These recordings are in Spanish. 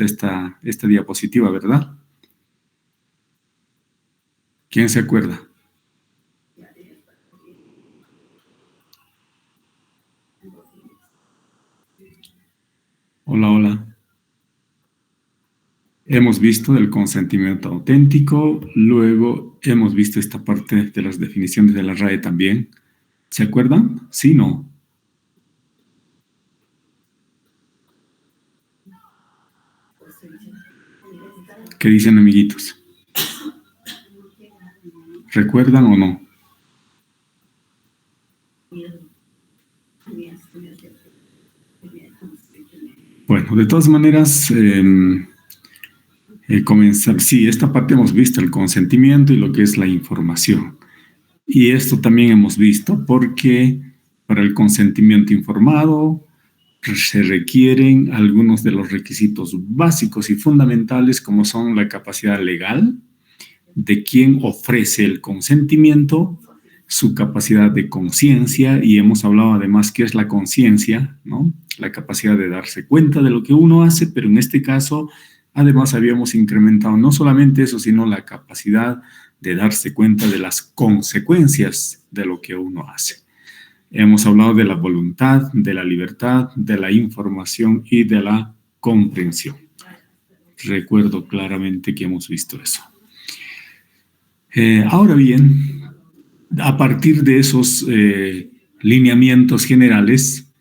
esta diapositiva, ¿verdad? ¿Quién se acuerda? Hola, hola. Hemos visto el consentimiento auténtico, luego hemos visto esta parte de las definiciones de la RAE también. ¿Se acuerdan? ¿Sí, no? ¿Qué dicen, amiguitos? ¿Recuerdan o no? Bueno, de todas maneras, comenzar. Sí, esta parte hemos visto el consentimiento y lo que es la información. Y esto también hemos visto porque para el consentimiento informado se requieren algunos de los requisitos básicos y fundamentales como son la capacidad legal de quien ofrece el consentimiento, su capacidad de conciencia, y hemos hablado además qué es la conciencia, ¿no? La capacidad de darse cuenta de lo que uno hace, pero en este caso además habíamos incrementado no solamente eso, sino la capacidad de darse cuenta de las consecuencias de lo que uno hace. Hemos hablado de la voluntad, de la libertad, de la información y de la comprensión. Recuerdo claramente que hemos visto eso. Ahora bien, a partir de esos lineamientos generales,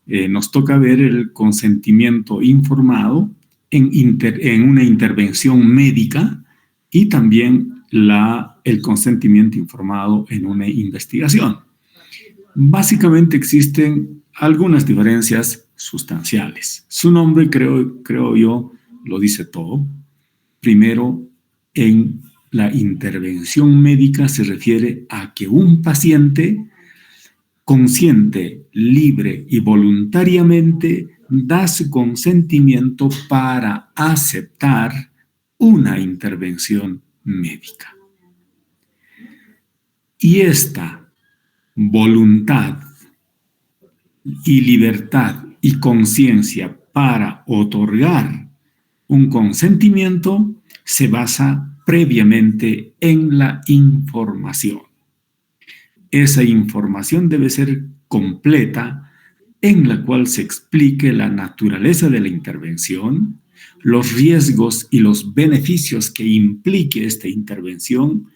nos toca ver el consentimiento informado en una intervención médica y también el consentimiento informado en una investigación. Básicamente existen algunas diferencias sustanciales. Su nombre, creo yo, lo dice todo. Primero, en la intervención médica se refiere a que un paciente consciente, libre y voluntariamente da su consentimiento para aceptar una intervención médica. Y esta voluntad y libertad y conciencia para otorgar un consentimiento se basa previamente en la información. Esa información debe ser completa, en la cual se explique la naturaleza de la intervención, los riesgos y los beneficios que implique esta intervención,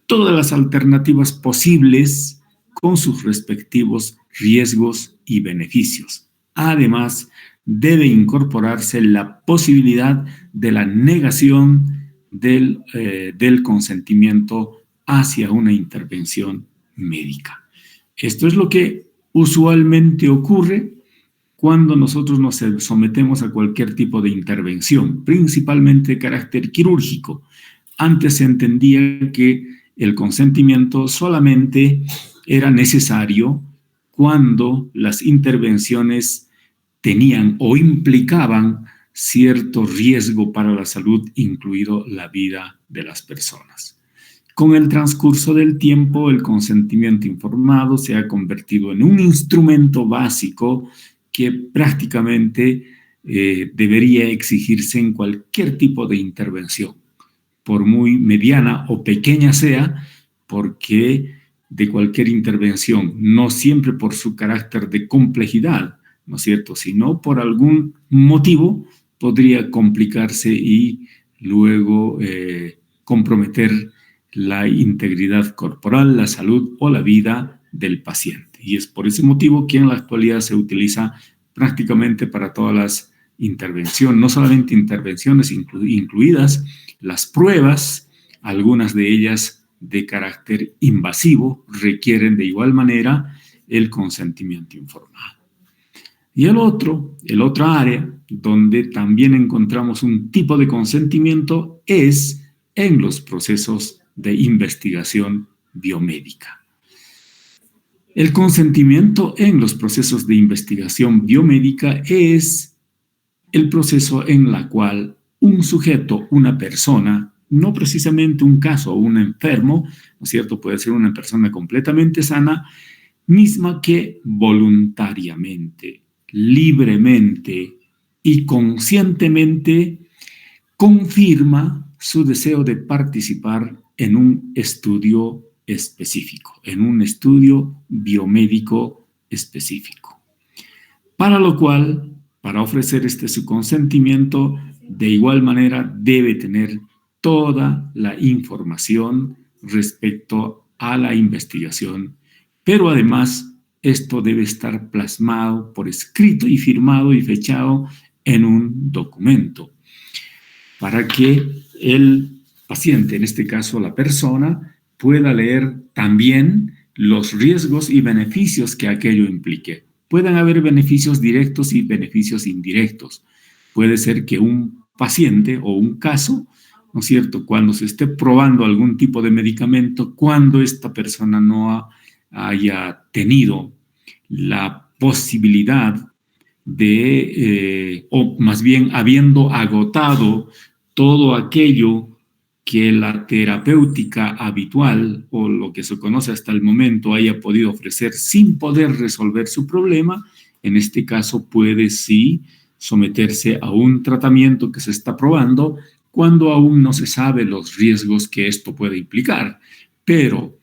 todas las alternativas posibles con sus respectivos riesgos y beneficios. Además, debe incorporarse la posibilidad de la negación del consentimiento hacia una intervención médica. Esto es lo que usualmente ocurre cuando nosotros nos sometemos a cualquier tipo de intervención, principalmente de carácter quirúrgico. Antes se entendía que el consentimiento solamente era necesario cuando las intervenciones tenían o implicaban cierto riesgo para la salud, incluido la vida de las personas. Con el transcurso del tiempo, el consentimiento informado se ha convertido en un instrumento básico que prácticamente debería exigirse en cualquier tipo de intervención, por muy mediana o pequeña sea, porque de cualquier intervención, no siempre por su carácter de complejidad, ¿no es cierto?, sino por algún motivo, podría complicarse y luego comprometer la integridad corporal, la salud o la vida del paciente. Y es por ese motivo que en la actualidad se utiliza prácticamente para todas las intervenciones, no solamente intervenciones incluidas las pruebas, algunas de ellas de carácter invasivo, requieren de igual manera el consentimiento informado. Y el otra área donde también encontramos un tipo de consentimiento es en los procesos de investigación biomédica. El consentimiento en los procesos de investigación biomédica es el proceso en el cual un sujeto, una persona, no precisamente un caso o un enfermo, ¿no es cierto?, puede ser una persona completamente sana, misma que voluntariamente, libremente y conscientemente confirma su deseo de participar en un estudio específico, en un estudio biomédico específico. Para lo cual, para ofrecer su consentimiento, de igual manera debe tener toda la información respecto a la investigación, pero además esto debe estar plasmado por escrito y firmado y fechado en un documento para que el paciente, en este caso la persona, pueda leer también los riesgos y beneficios que aquello implique. Pueden haber beneficios directos y beneficios indirectos. Puede ser que un paciente o un caso, ¿no es cierto?, cuando se esté probando algún tipo de medicamento, cuando esta persona no haya tenido la posibilidad o más bien habiendo agotado todo aquello que la terapéutica habitual o lo que se conoce hasta el momento haya podido ofrecer sin poder resolver su problema, en este caso puede sí someterse a un tratamiento que se está probando cuando aún no se sabe los riesgos que esto puede implicar. Pero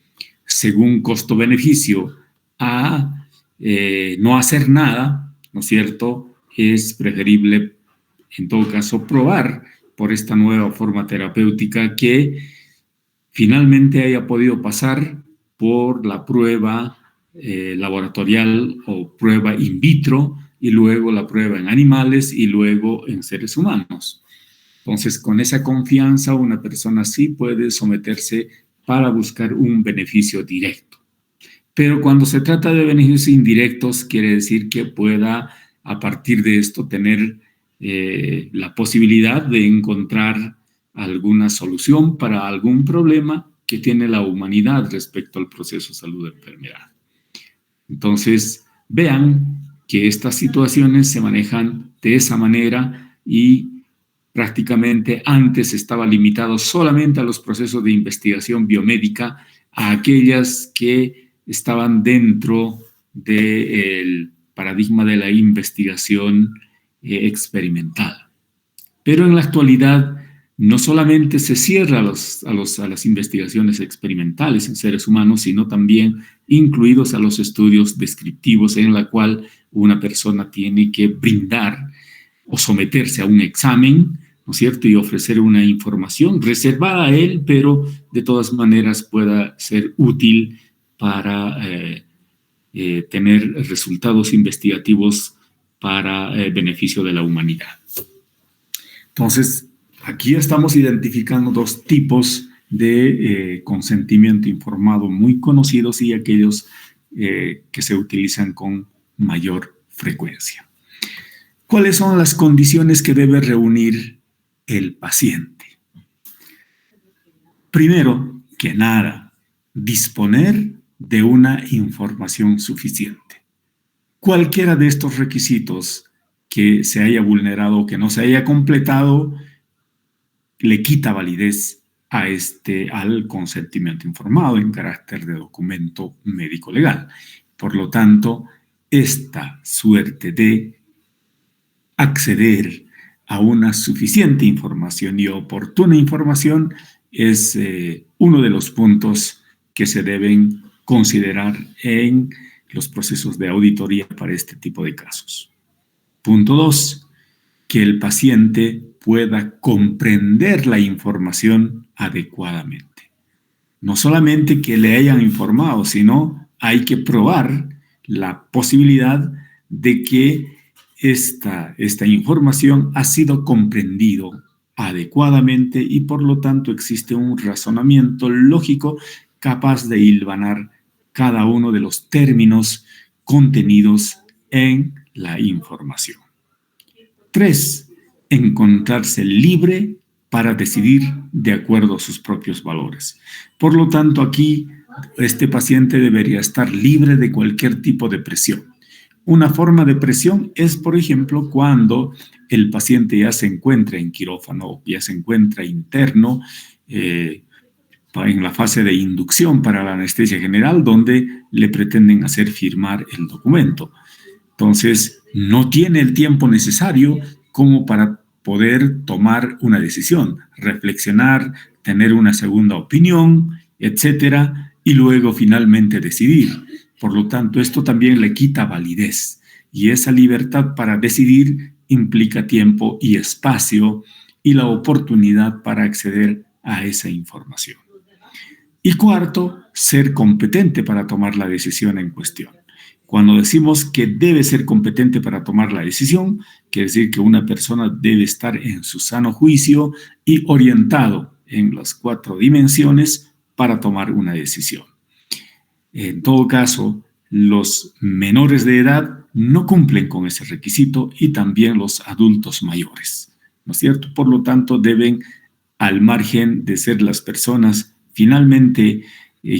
según costo-beneficio a no hacer nada, ¿no es cierto?, es preferible en todo caso probar por esta nueva forma terapéutica que finalmente haya podido pasar por la prueba laboratorial o prueba in vitro y luego la prueba en animales y luego en seres humanos. Entonces, con esa confianza, una persona sí puede someterse para buscar un beneficio directo. Pero cuando se trata de beneficios indirectos, quiere decir que pueda, a partir de esto, tener la posibilidad de encontrar alguna solución para algún problema que tiene la humanidad respecto al proceso de salud de enfermedad. Entonces, vean que estas situaciones se manejan de esa manera y prácticamente antes estaba limitado solamente a los procesos de investigación biomédica, a aquellas que estaban dentro del paradigma de la investigación experimental. Pero en la actualidad no solamente se cierra a las investigaciones experimentales en seres humanos, sino también incluidos a los estudios descriptivos en la cual una persona tiene que brindar o someterse a un examen, ¿no es cierto?, y ofrecer una información reservada a él, pero de todas maneras pueda ser útil para tener resultados investigativos para el beneficio de la humanidad. Entonces, aquí estamos identificando dos tipos de consentimiento informado muy conocidos y aquellos que se utilizan con mayor frecuencia. ¿Cuáles son las condiciones que debe reunir el paciente? Primero que nada, disponer de una información suficiente. Cualquiera de estos requisitos que se haya vulnerado o que no se haya completado le quita validez al consentimiento informado en carácter de documento médico legal. Por lo tanto, esta suerte de acceder a una suficiente información y oportuna información es uno de los puntos que se deben considerar en los procesos de auditoría para este tipo de casos. Punto 2, que el paciente pueda comprender la información adecuadamente. No solamente que le hayan informado, sino hay que probar la posibilidad de que esta información ha sido comprendido adecuadamente y por lo tanto existe un razonamiento lógico capaz de hilvanar cada uno de los términos contenidos en la información. 3, encontrarse libre para decidir de acuerdo a sus propios valores. Por lo tanto, aquí este paciente debería estar libre de cualquier tipo de presión. Una forma de presión es, por ejemplo, cuando el paciente ya se encuentra en quirófano, ya se encuentra interno, en la fase de inducción para la anestesia general, donde le pretenden hacer firmar el documento. Entonces, no tiene el tiempo necesario como para poder tomar una decisión, reflexionar, tener una segunda opinión, etcétera, y luego finalmente decidir. Por lo tanto, esto también le quita validez, y esa libertad para decidir implica tiempo y espacio y la oportunidad para acceder a esa información. Y cuarto, ser competente para tomar la decisión en cuestión. Cuando decimos que debe ser competente para tomar la decisión, quiere decir que una persona debe estar en su sano juicio y orientado en las 4 dimensiones para tomar una decisión. En todo caso, los menores de edad no cumplen con ese requisito y también los adultos mayores, ¿no es cierto? Por lo tanto, deben, al margen de ser las personas finalmente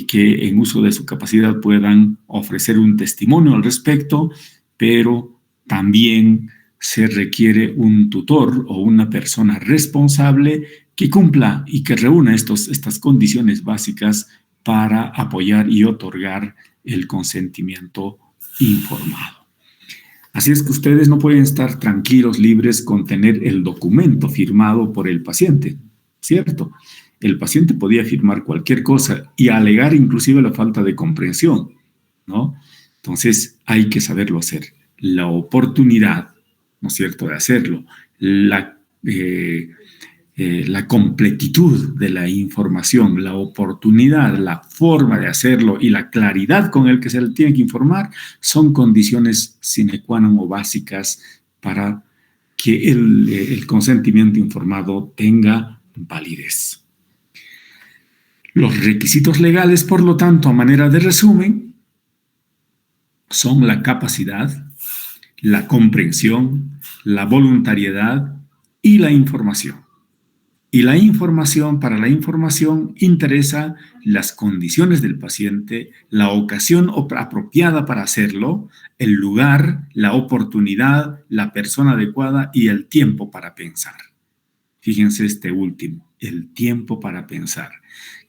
que en uso de su capacidad puedan ofrecer un testimonio al respecto, pero también se requiere un tutor o una persona responsable que cumpla y que reúna estas condiciones básicas para apoyar y otorgar el consentimiento informado. Así es que ustedes no pueden estar tranquilos, libres con tener el documento firmado por el paciente, ¿cierto? El paciente podía firmar cualquier cosa y alegar inclusive la falta de comprensión, ¿no? Entonces hay que saberlo hacer. La oportunidad, ¿no es cierto?, de hacerlo, la completitud de la información, la oportunidad, la forma de hacerlo y la claridad con el que se le tiene que informar son condiciones sine qua non o básicas para que el consentimiento informado tenga validez. Los requisitos legales, por lo tanto, a manera de resumen, son la capacidad, la comprensión, la voluntariedad y la información. Y la información, para la información, interesa las condiciones del paciente, la ocasión apropiada para hacerlo, el lugar, la oportunidad, la persona adecuada y el tiempo para pensar. Fíjense este último, el tiempo para pensar.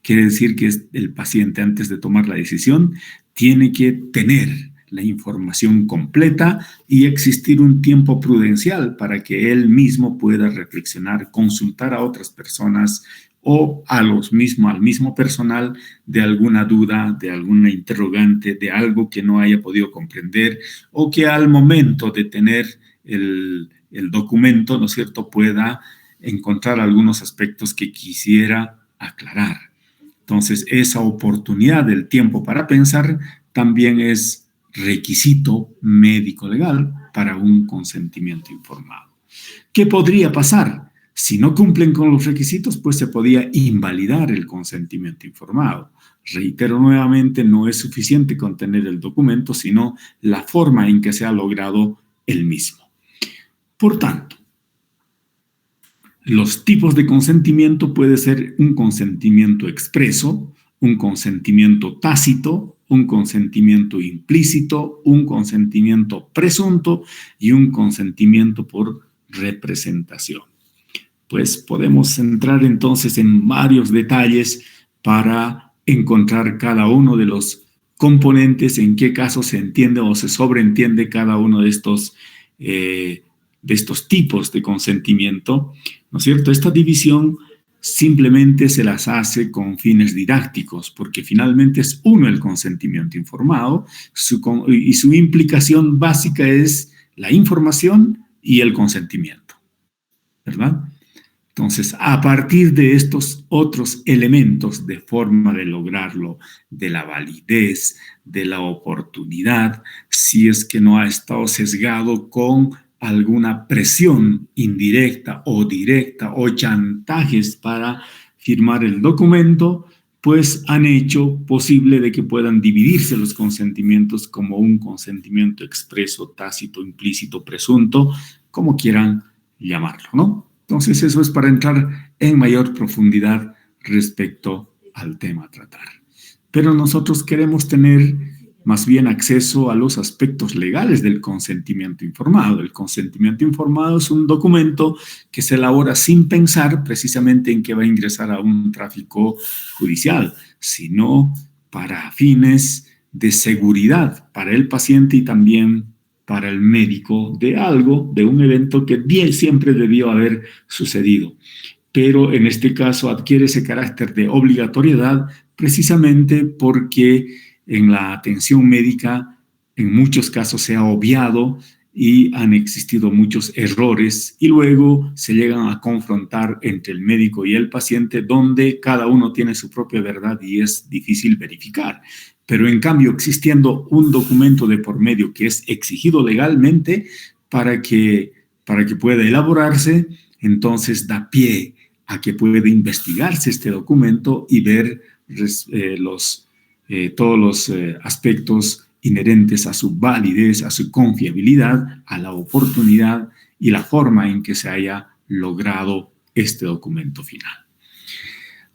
Quiere decir que el paciente, antes de tomar la decisión, tiene que tener la información completa y existir un tiempo prudencial para que él mismo pueda reflexionar, consultar a otras personas o al mismo personal de alguna duda, de alguna interrogante, de algo que no haya podido comprender o que al momento de tener el documento, ¿no es cierto?, pueda encontrar algunos aspectos que quisiera aclarar. Entonces, esa oportunidad del tiempo para pensar también es requisito médico-legal para un consentimiento informado. ¿Qué podría pasar? Si no cumplen con los requisitos, pues se podía invalidar el consentimiento informado. Reitero nuevamente, no es suficiente con tener el documento, sino la forma en que se ha logrado el mismo. Por tanto, los tipos de consentimiento puede ser un consentimiento expreso, un consentimiento tácito, un consentimiento implícito, un consentimiento presunto y un consentimiento por representación. Pues podemos entrar entonces en varios detalles para encontrar cada uno de los componentes, en qué caso se entiende o se sobreentiende cada uno de estos tipos de consentimiento, ¿no es cierto? Esta división simplemente se las hace con fines didácticos, porque finalmente es uno el consentimiento informado y su implicación básica es la información y el consentimiento, ¿verdad? Entonces, a partir de estos otros elementos de forma de lograrlo, de la validez, de la oportunidad, si es que no ha estado sesgado con alguna presión indirecta o directa o chantajes para firmar el documento, pues han hecho posible de que puedan dividirse los consentimientos como un consentimiento expreso, tácito, implícito, presunto, como quieran llamarlo, ¿no? Entonces, eso es para entrar en mayor profundidad respecto al tema a tratar. Pero nosotros queremos tener más bien acceso a los aspectos legales del consentimiento informado. El consentimiento informado es un documento que se elabora sin pensar precisamente en que va a ingresar a un tráfico judicial, sino para fines de seguridad para el paciente y también para el médico de algo, de un evento que siempre debió haber sucedido. Pero en este caso adquiere ese carácter de obligatoriedad precisamente porque en la atención médica en muchos casos se ha obviado y han existido muchos errores y luego se llegan a confrontar entre el médico y el paciente donde cada uno tiene su propia verdad y es difícil verificar. Pero en cambio, existiendo un documento de por medio que es exigido legalmente para que pueda elaborarse, entonces da pie a que pueda investigarse este documento y ver todos los aspectos inherentes a su validez, a su confiabilidad, a la oportunidad y la forma en que se haya logrado este documento final.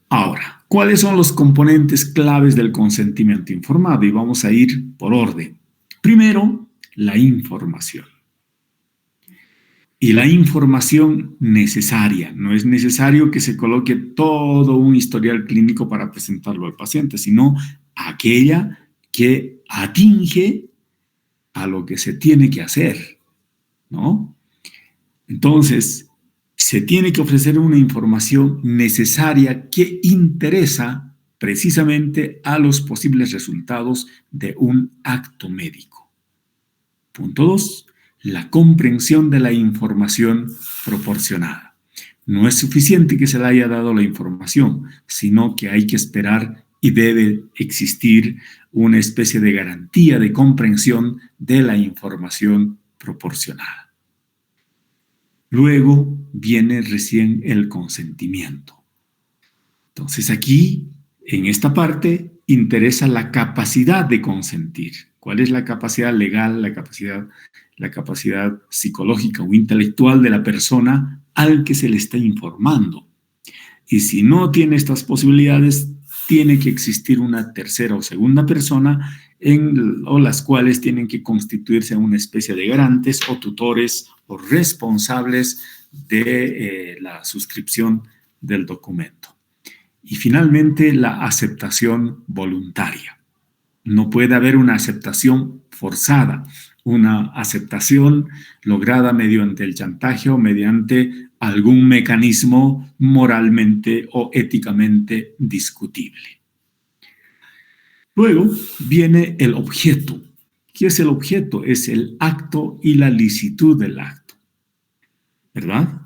Ahora, ¿cuáles son los componentes claves del consentimiento informado? Y vamos a ir por orden. Primero, la información. Y la información necesaria. No es necesario que se coloque todo un historial clínico para presentarlo al paciente, sino aquella que atinge a lo que se tiene que hacer, ¿no? Entonces, se tiene que ofrecer una información necesaria que interesa precisamente a los posibles resultados de un acto médico. Punto 2. La comprensión de la información proporcionada. No es suficiente que se le haya dado la información, sino que hay que esperar y debe existir una especie de garantía de comprensión de la información proporcionada. Luego viene recién el consentimiento. Entonces aquí, en esta parte, interesa la capacidad de consentir. ¿Cuál es la capacidad legal, la capacidad psicológica o intelectual de la persona al que se le está informando? Y si no tiene estas posibilidades, tiene que existir una tercera o segunda persona o las cuales tienen que constituirse una especie de garantes o tutores o responsables de la suscripción del documento. Y finalmente, la aceptación voluntaria. No puede haber una aceptación forzada, una aceptación lograda mediante el chantaje o mediante algún mecanismo moralmente o éticamente discutible. Luego viene el objeto. ¿Qué es el objeto? Es el acto y la licitud del acto, ¿verdad?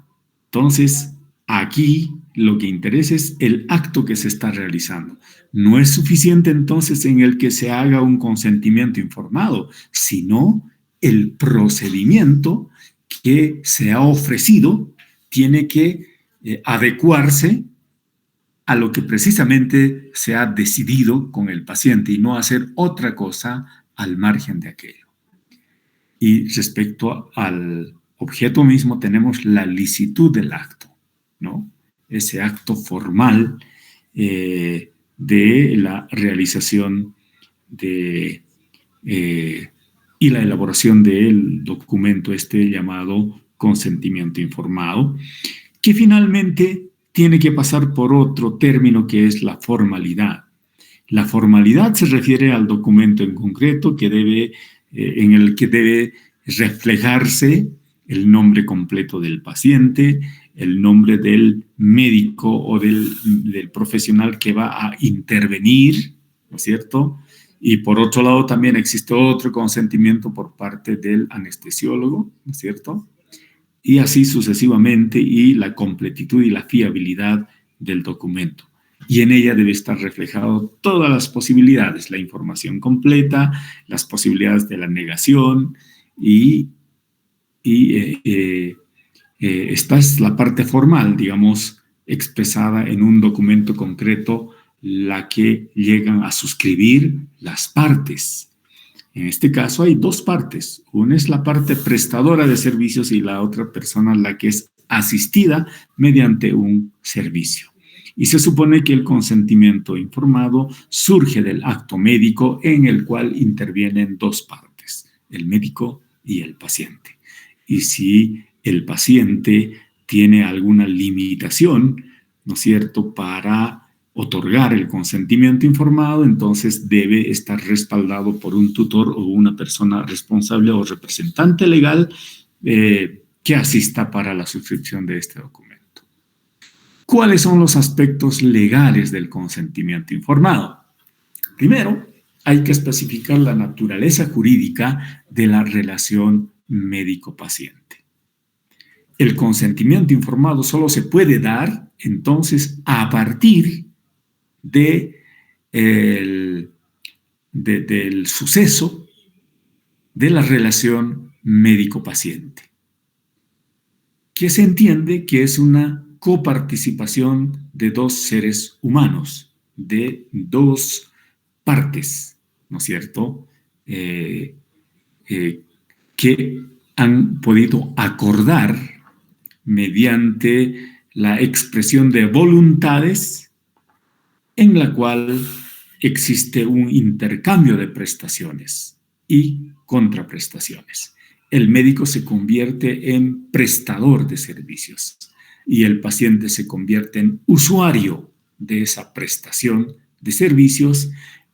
Entonces, aquí lo que interesa es el acto que se está realizando. No es suficiente entonces en el que se haga un consentimiento informado, sino el procedimiento que se ha ofrecido tiene que adecuarse a lo que precisamente se ha decidido con el paciente y no hacer otra cosa al margen de aquello. Y respecto al objeto mismo tenemos la licitud del acto, ¿no? Ese acto formal de la realización y la elaboración del documento llamado consentimiento informado, que finalmente tiene que pasar por otro término que es la formalidad. La formalidad se refiere al documento en concreto en el que debe reflejarse el nombre completo del paciente, el nombre del médico o del profesional que va a intervenir, ¿no es cierto? Y por otro lado también existe otro consentimiento por parte del anestesiólogo, ¿no es cierto? Y así sucesivamente, y la completitud y la fiabilidad del documento. Y en ella debe estar reflejado todas las posibilidades, la información completa, las posibilidades de la negación esta es la parte formal, digamos, expresada en un documento concreto, la que llegan a suscribir las partes. En este caso hay dos partes. Una es la parte prestadora de servicios y la otra persona la que es asistida mediante un servicio. Y se supone que el consentimiento informado surge del acto médico en el cual intervienen dos partes, el médico y el paciente. Y si el paciente tiene alguna limitación, ¿no es cierto?, para otorgar el consentimiento informado, entonces debe estar respaldado por un tutor o una persona responsable o representante legal que asista para la suscripción de este documento. ¿Cuáles son los aspectos legales del consentimiento informado? Primero, hay que especificar la naturaleza jurídica de la relación médico-paciente. El consentimiento informado solo se puede dar, entonces, a partir del suceso de la relación médico-paciente, que se entiende que es una coparticipación de dos seres humanos, de dos partes, ¿no es cierto?, que han podido acordar mediante la expresión de voluntades en la cual existe un intercambio de prestaciones y contraprestaciones. El médico se convierte en prestador de servicios y el paciente se convierte en usuario de esa prestación de servicios,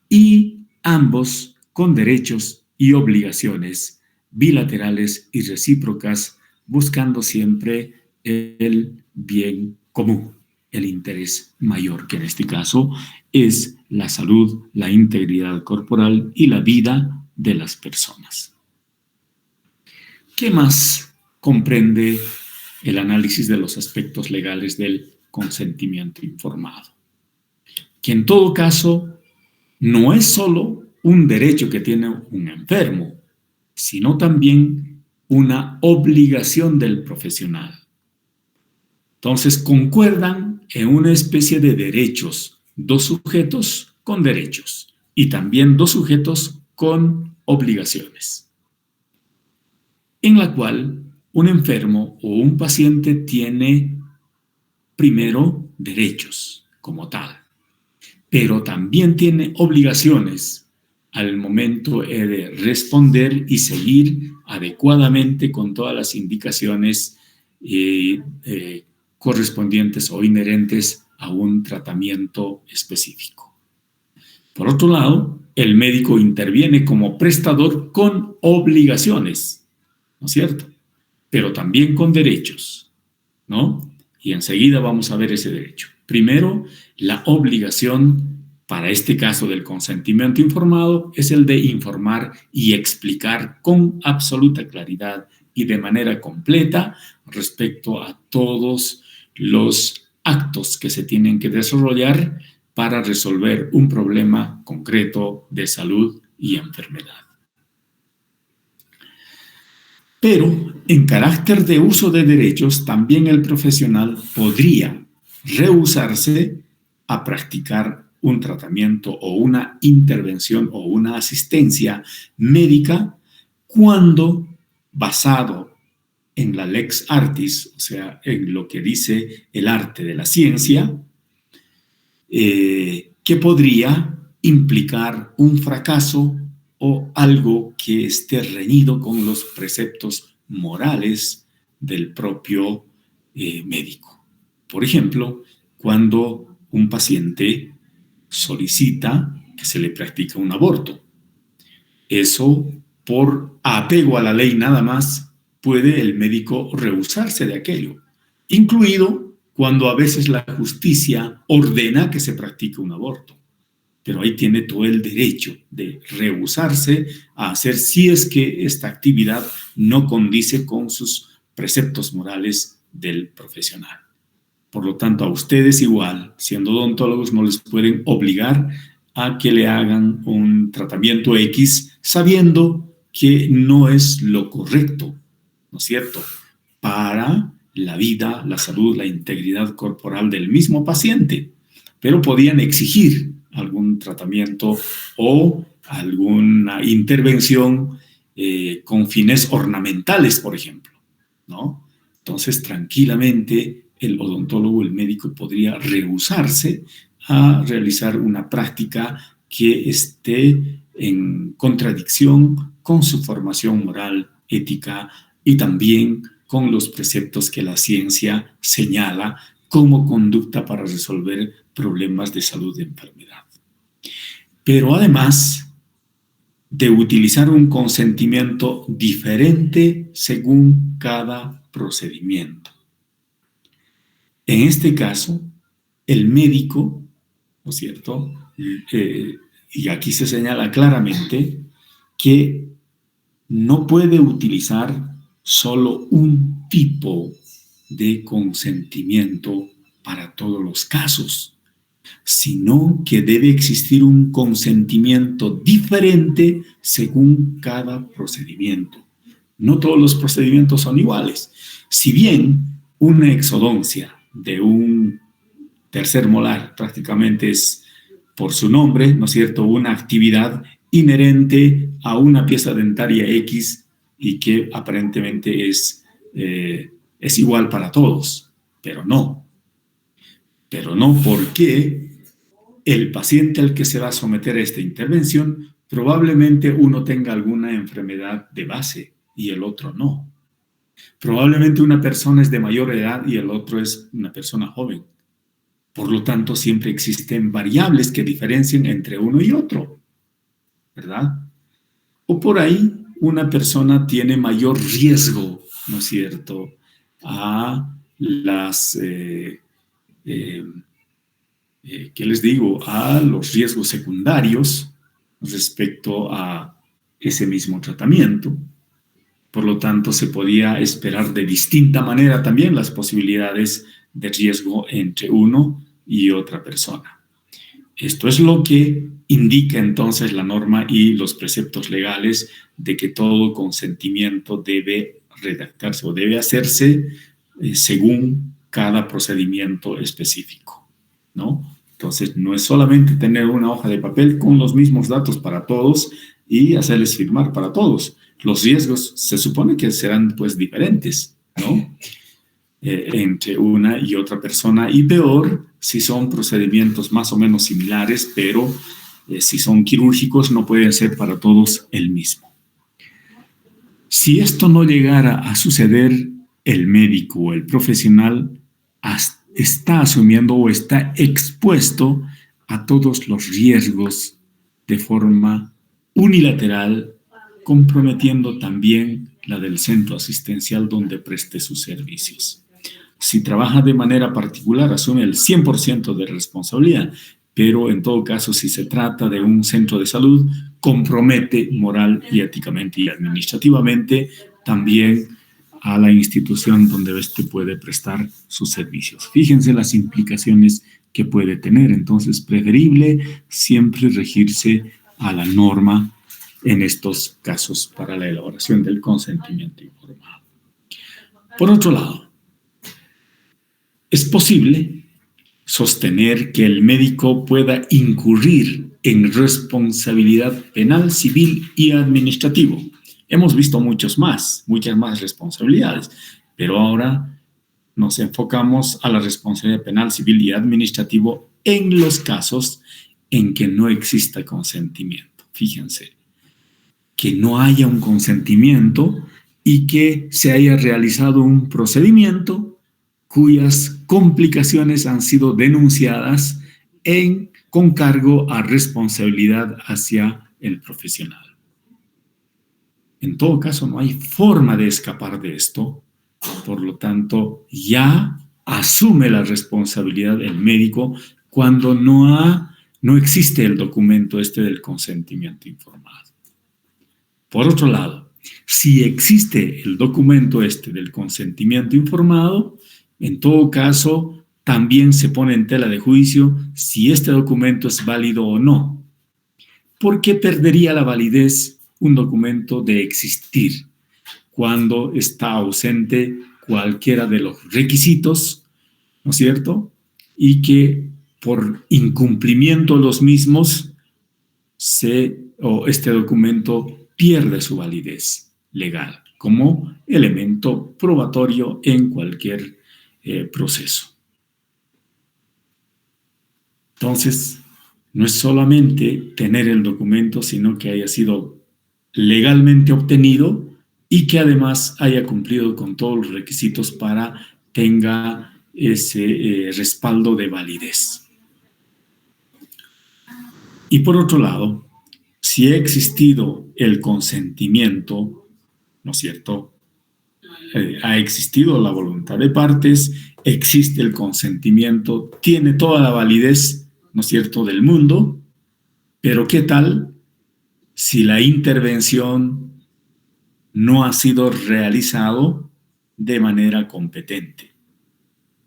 y ambos con derechos y obligaciones bilaterales y recíprocas, buscando siempre el bien común, el interés mayor, que en este caso es la salud, la integridad corporal y la vida de las personas. ¿Qué más comprende el análisis de los aspectos legales del consentimiento informado? Que en todo caso no es solo un derecho que tiene un enfermo, sino también una obligación del profesional. Entonces concuerdan en una especie de derechos, dos sujetos con derechos y también dos sujetos con obligaciones, en la cual un enfermo o un paciente tiene primero derechos como tal, pero también tiene obligaciones al momento de responder y seguir adecuadamente con todas las indicaciones correspondientes o inherentes a un tratamiento específico. Por otro lado, el médico interviene como prestador con obligaciones, ¿no es cierto?, pero también con derechos, ¿no? Y enseguida vamos a ver ese derecho. Primero, la obligación, para este caso del consentimiento informado, es el de informar y explicar con absoluta claridad y de manera completa respecto a todos los actos que se tienen que desarrollar para resolver un problema concreto de salud y enfermedad. Pero en carácter de uso de derechos, también el profesional podría rehusarse a practicar un tratamiento o una intervención o una asistencia médica cuando, basado en la lex artis, o sea, en lo que dice el arte de la ciencia, que podría implicar un fracaso o algo que esté reñido con los preceptos morales del propio médico. Por ejemplo, cuando un paciente solicita que se le practique un aborto, eso, por apego a la ley nada más, puede el médico rehusarse de aquello, incluido cuando a veces la justicia ordena que se practique un aborto. Pero ahí tiene todo el derecho de rehusarse a hacer si es que esta actividad no condice con sus preceptos morales del profesional. Por lo tanto, a ustedes igual, siendo odontólogos, no les pueden obligar a que le hagan un tratamiento X sabiendo que no es lo correcto, ¿no es cierto?, para la vida, la salud, la integridad corporal del mismo paciente. Pero podían exigir algún tratamiento o alguna intervención con fines ornamentales, por ejemplo, ¿no? Entonces, tranquilamente, el odontólogo, el médico, podría rehusarse a realizar una práctica que esté en contradicción con su formación moral, ética y también con los preceptos que la ciencia señala como conducta para resolver problemas de salud y enfermedad. Pero además de utilizar un consentimiento diferente según cada procedimiento. En este caso, el médico, ¿no es cierto? Y aquí se señala claramente que no puede utilizar solo un tipo de consentimiento para todos los casos, sino que debe existir un consentimiento diferente según cada procedimiento. No todos los procedimientos son iguales. Si bien una exodoncia de un tercer molar prácticamente es, por su nombre, ¿no es cierto?, una actividad inherente a una pieza dentaria X y que aparentemente es igual para todos, pero no. Pero no, porque el paciente al que se va a someter a esta intervención probablemente uno tenga alguna enfermedad de base y el otro no. Probablemente una persona es de mayor edad y el otro es una persona joven. Por lo tanto, siempre existen variables que diferencian entre uno y otro, ¿verdad? O por ahí una persona tiene mayor riesgo, ¿no es cierto?, a las, ¿qué les digo?, a los riesgos secundarios respecto a ese mismo tratamiento. Por lo tanto, se podía esperar de distinta manera también las posibilidades de riesgo entre uno y otra persona. Esto es lo que indica entonces la norma y los preceptos legales de que todo consentimiento debe redactarse o debe hacerse según cada procedimiento específico, ¿no? Entonces, no es solamente tener una hoja de papel con los mismos datos para todos y hacerles firmar para todos. Los riesgos se supone que serán pues diferentes, ¿no?, entre una y otra persona, y peor si son procedimientos más o menos similares, pero si son quirúrgicos no pueden ser para todos el mismo. Si esto no llegara a suceder, el médico o el profesional está asumiendo o está expuesto a todos los riesgos de forma unilateral, comprometiendo también la del centro asistencial donde preste sus servicios. Si trabaja de manera particular, asume el 100% de responsabilidad, pero en todo caso, si se trata de un centro de salud, compromete moral y éticamente y administrativamente también a la institución donde éste puede prestar sus servicios. Fíjense las implicaciones que puede tener. Entonces, preferible siempre regirse a la norma en estos casos para la elaboración del consentimiento informado. Por otro lado, es posible sostener que el médico pueda incurrir en responsabilidad penal, civil y administrativo. Hemos visto muchas más responsabilidades, pero ahora nos enfocamos a la responsabilidad penal, civil y administrativo en los casos en que no exista consentimiento. Fíjense, que no haya un consentimiento y que se haya realizado un procedimiento cuyas complicaciones han sido denunciadas con cargo a responsabilidad hacia el profesional. En todo caso, no hay forma de escapar de esto. Por lo tanto, ya asume la responsabilidad el médico cuando no existe el documento del consentimiento informado. Por otro lado, si existe el documento del consentimiento informado, en todo caso, también se pone en tela de juicio si este documento es válido o no. ¿Por qué perdería la validez un documento de existir cuando está ausente cualquiera de los requisitos, ¿no es cierto?, y que por incumplimiento de los mismos este documento pierde su validez legal como elemento probatorio en cualquier proceso? Entonces, no es solamente tener el documento, sino que haya sido legalmente obtenido y que además haya cumplido con todos los requisitos para tenga ese respaldo de validez. Y por otro lado, si ha existido el consentimiento, ¿no es cierto? Ha existido la voluntad de partes, existe el consentimiento, tiene toda la validez, ¿no es cierto?, del mundo, pero ¿qué tal si la intervención no ha sido realizado de manera competente?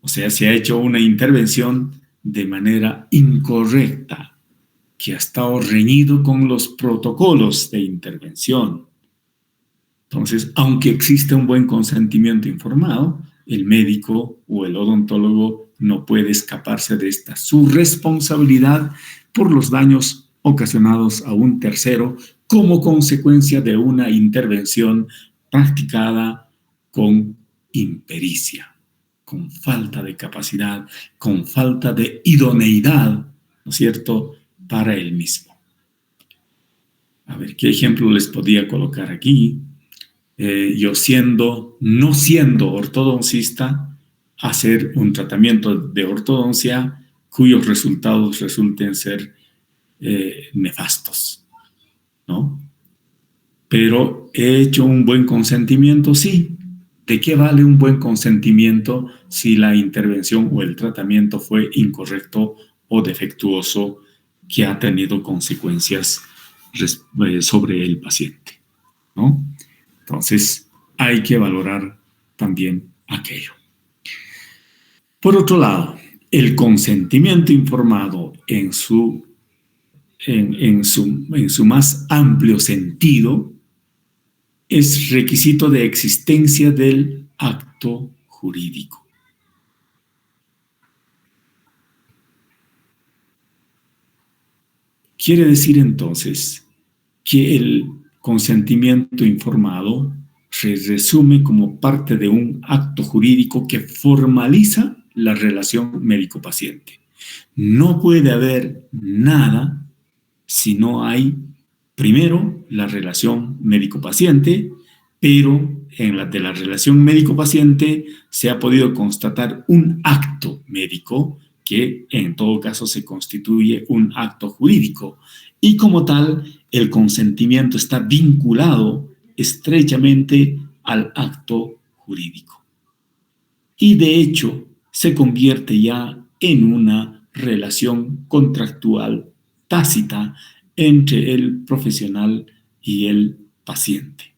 O sea, se ha hecho una intervención de manera incorrecta, que ha estado reñido con los protocolos de intervención. Entonces, aunque existe un buen consentimiento informado, el médico o el odontólogo no puede escaparse de esta su responsabilidad por los daños ocasionados a un tercero como consecuencia de una intervención practicada con impericia, con falta de capacidad, con falta de idoneidad, ¿no es cierto?, para el mismo. A ver, ¿qué ejemplo les podía colocar aquí? Yo no siendo ortodoncista, hacer un tratamiento de ortodoncia cuyos resultados resulten ser nefastos, ¿no? Pero he hecho un buen consentimiento, sí. ¿De qué vale un buen consentimiento si la intervención o el tratamiento fue incorrecto o defectuoso que ha tenido consecuencias sobre el paciente, ¿no? Entonces, hay que valorar también aquello. Por otro lado, el consentimiento informado en su más amplio sentido es requisito de existencia del acto jurídico. Quiere decir entonces que el consentimiento informado se resume como parte de un acto jurídico que formaliza la relación médico-paciente. No puede haber nada si no hay, primero, la relación médico-paciente, pero en la de la relación médico-paciente se ha podido constatar un acto médico que en todo caso se constituye un acto jurídico. Y como tal, el consentimiento está vinculado estrechamente al acto jurídico. Y de hecho, se convierte ya en una relación contractual tácita entre el profesional y el paciente.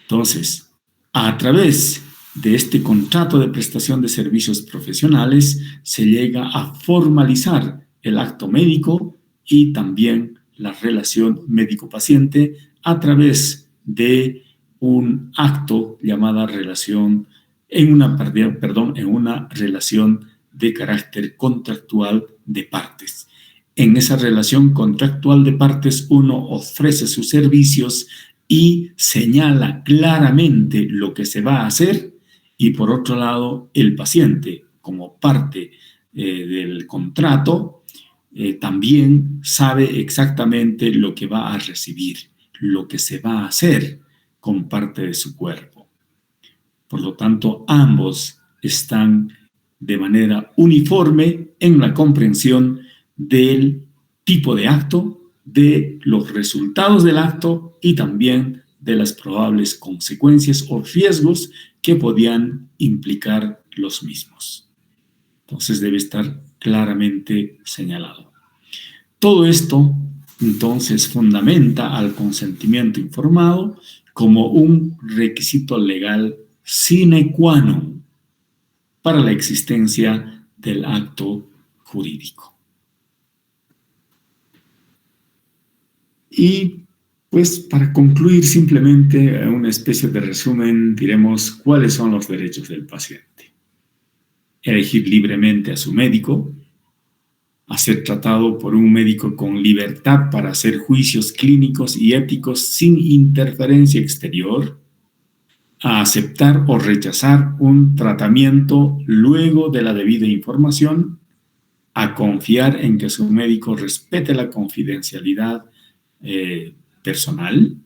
Entonces, a través de este contrato de prestación de servicios profesionales se llega a formalizar el acto médico y también la relación médico-paciente a través de un acto llamada relación en una relación de carácter contractual de partes. En esa relación contractual de partes uno ofrece sus servicios y señala claramente lo que se va a hacer, y por otro lado el paciente como parte del contrato también sabe exactamente lo que va a recibir, lo que se va a hacer con parte de su cuerpo. Por lo tanto, ambos están de manera uniforme en la comprensión del tipo de acto, de los resultados del acto y también de las probables consecuencias o riesgos que podían implicar los mismos. Entonces debe estar claramente señalado. Todo esto, entonces, fundamenta al consentimiento informado como un requisito legal sine qua non para la existencia del acto jurídico. Y pues para concluir simplemente una especie de resumen, diremos cuáles son los derechos del paciente. Elegir libremente a su médico, a ser tratado por un médico con libertad para hacer juicios clínicos y éticos sin interferencia exterior, a aceptar o rechazar un tratamiento luego de la debida información, a confiar en que su médico respete la confidencialidad personal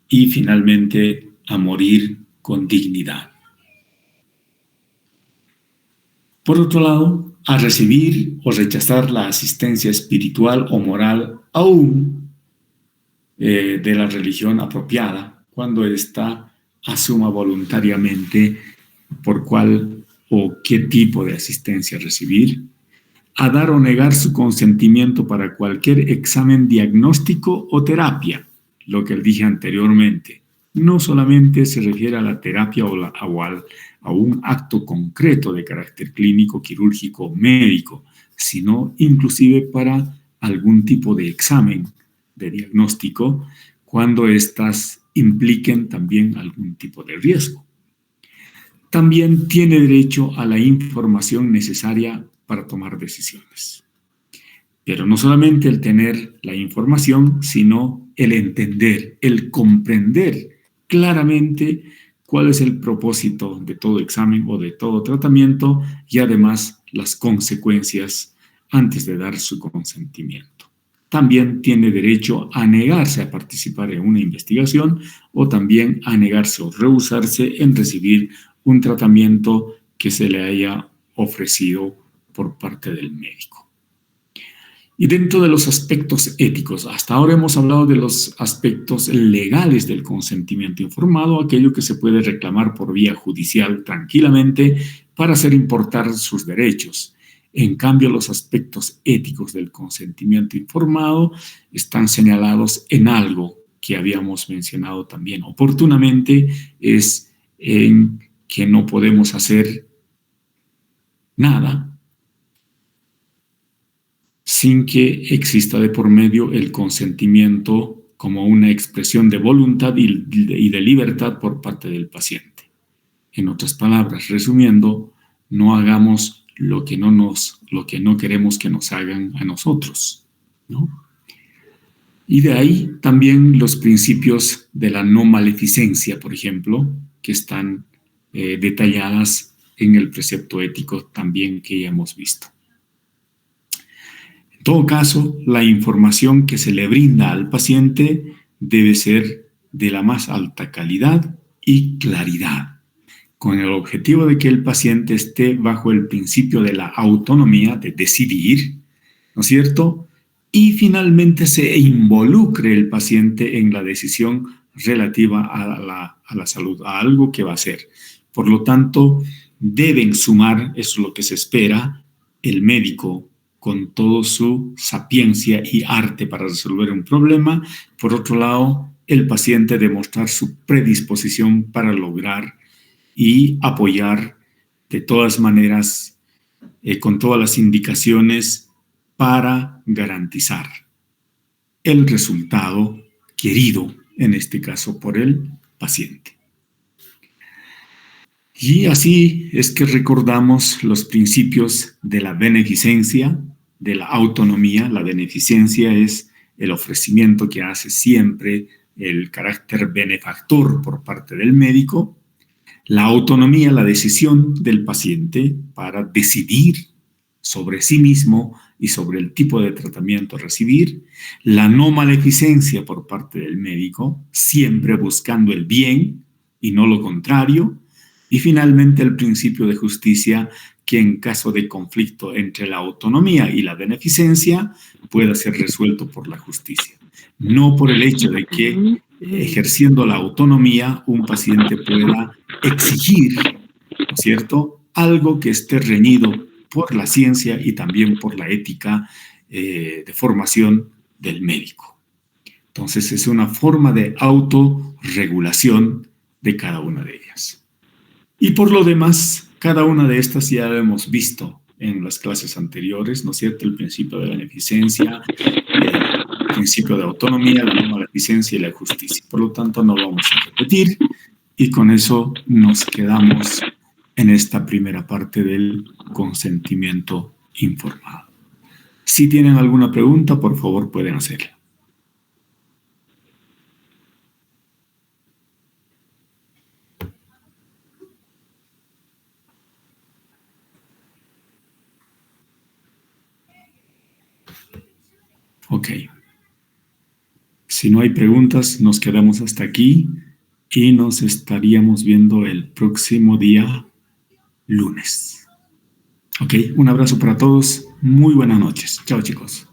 y finalmente a morir con dignidad. Por otro lado, a recibir o rechazar la asistencia espiritual o moral aún de la religión apropiada, cuando ésta asuma voluntariamente por cuál o qué tipo de asistencia recibir, a dar o negar su consentimiento para cualquier examen diagnóstico o terapia, lo que dije anteriormente. No solamente se refiere a la terapia a un acto concreto de carácter clínico, quirúrgico o médico, sino inclusive para algún tipo de examen de diagnóstico cuando éstas impliquen también algún tipo de riesgo. También tiene derecho a la información necesaria para tomar decisiones. Pero no solamente el tener la información, sino el entender, el comprender claramente cuál es el propósito de todo examen o de todo tratamiento y además las consecuencias antes de dar su consentimiento. También tiene derecho a negarse a participar en una investigación o también a negarse o rehusarse en recibir un tratamiento que se le haya ofrecido por parte del médico. Y dentro de los aspectos éticos, hasta ahora hemos hablado de los aspectos legales del consentimiento informado, aquello que se puede reclamar por vía judicial tranquilamente para hacer importar sus derechos. En cambio, los aspectos éticos del consentimiento informado están señalados en algo que habíamos mencionado también oportunamente, es en que no podemos hacer nada sin que exista de por medio el consentimiento como una expresión de voluntad y de libertad por parte del paciente. En otras palabras, resumiendo, no hagamos lo que no queremos que nos hagan a nosotros, ¿no? Y de ahí también los principios de la no maleficencia, por ejemplo, que están detalladas en el precepto ético también que ya hemos visto. En todo caso, la información que se le brinda al paciente debe ser de la más alta calidad y claridad, con el objetivo de que el paciente esté bajo el principio de la autonomía, de decidir, ¿no es cierto? Y finalmente se involucre el paciente en la decisión relativa a la salud, a algo que va a hacer. Por lo tanto, deben sumar, eso es lo que se espera, el médico con toda su sapiencia y arte para resolver un problema. Por otro lado, el paciente demostrar su predisposición para lograr y apoyar de todas maneras, con todas las indicaciones para garantizar el resultado querido, en este caso por el paciente. Y así es que recordamos los principios de la beneficencia, de la autonomía. La beneficencia es el ofrecimiento que hace siempre el carácter benefactor por parte del médico. La autonomía, la decisión del paciente para decidir sobre sí mismo y sobre el tipo de tratamiento a recibir. La no maleficencia por parte del médico, siempre buscando el bien y no lo contrario. Y finalmente el principio de justicia, que en caso de conflicto entre la autonomía y la beneficencia pueda ser resuelto por la justicia. No por el hecho de que ejerciendo la autonomía un paciente pueda exigir, ¿no es cierto?, algo que esté reñido por la ciencia y también por la ética de formación del médico. Entonces es una forma de autorregulación de cada una de ellas. Y por lo demás, cada una de estas ya lo hemos visto en las clases anteriores, ¿no es cierto? El principio de beneficencia, el principio de autonomía, la no maleficencia y la justicia. Por lo tanto, no vamos a repetir y con eso nos quedamos en esta primera parte del consentimiento informado. Si tienen alguna pregunta, por favor, pueden hacerla. Ok. Si no hay preguntas, nos quedamos hasta aquí y nos estaríamos viendo el próximo día, lunes. Ok, un abrazo para todos. Muy buenas noches. Chao, chicos.